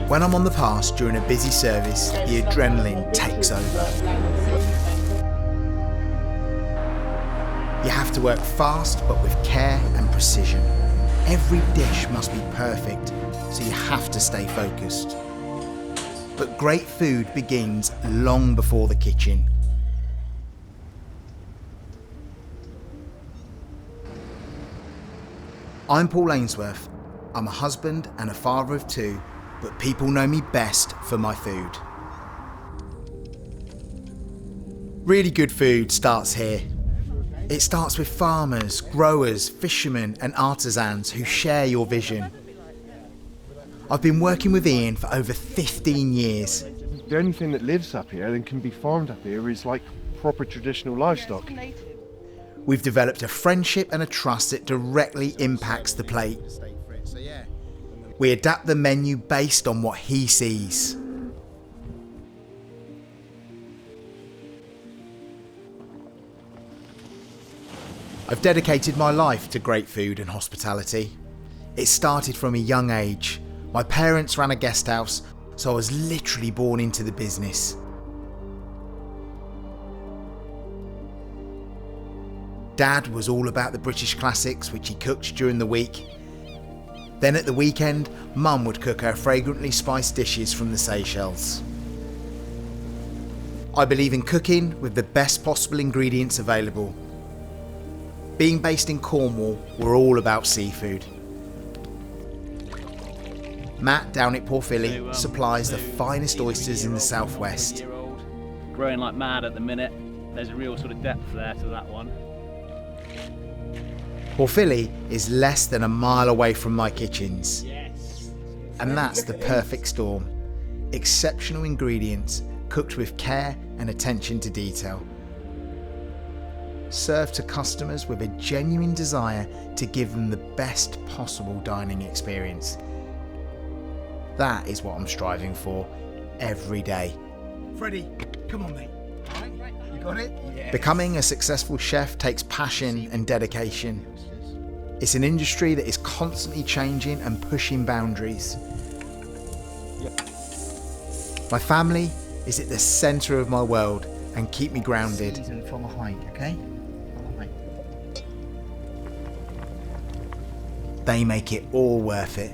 When I'm on the pass during a busy service, the adrenaline takes over. You have to work fast, but with care and precision. Every dish must be perfect, so you have to stay focused. But great food begins long before the kitchen. I'm Paul Ainsworth. I'm a husband and a father of two, but people know me best for my food. Really good food starts here. It starts with farmers, growers, fishermen and artisans who share your vision. I've been working with Ian for over 15 years. The only thing that lives up here and can be farmed up here is like proper traditional livestock. We've developed a friendship and a trust that directly impacts the plate. We adapt the menu based on what he sees. I've dedicated my life to great food and hospitality. It started from a young age. My parents ran a guest house, so I was literally born into the business. Dad was all about the British classics, which he cooked during the week. Then at the weekend, Mum would cook her fragrantly spiced dishes from the Seychelles. I believe in cooking with the best possible ingredients available. Being based in Cornwall, we're all about seafood. Matt down at Portfilly supplies the finest oysters in the southwest. Growing like mad at the minute. There's a real sort of depth there to that one. Portfilly is less than a mile away from my kitchens. And that's the perfect storm. Exceptional ingredients cooked with care and attention to detail. Served to customers with a genuine desire to give them the best possible dining experience. That is what I'm striving for every day. Freddie, come on mate. You got it? Yeah. Becoming a successful chef takes passion and dedication. It's an industry that is constantly changing and pushing boundaries. My family is at the centre of my world and keep me grounded. From a height, okay? They make it all worth it.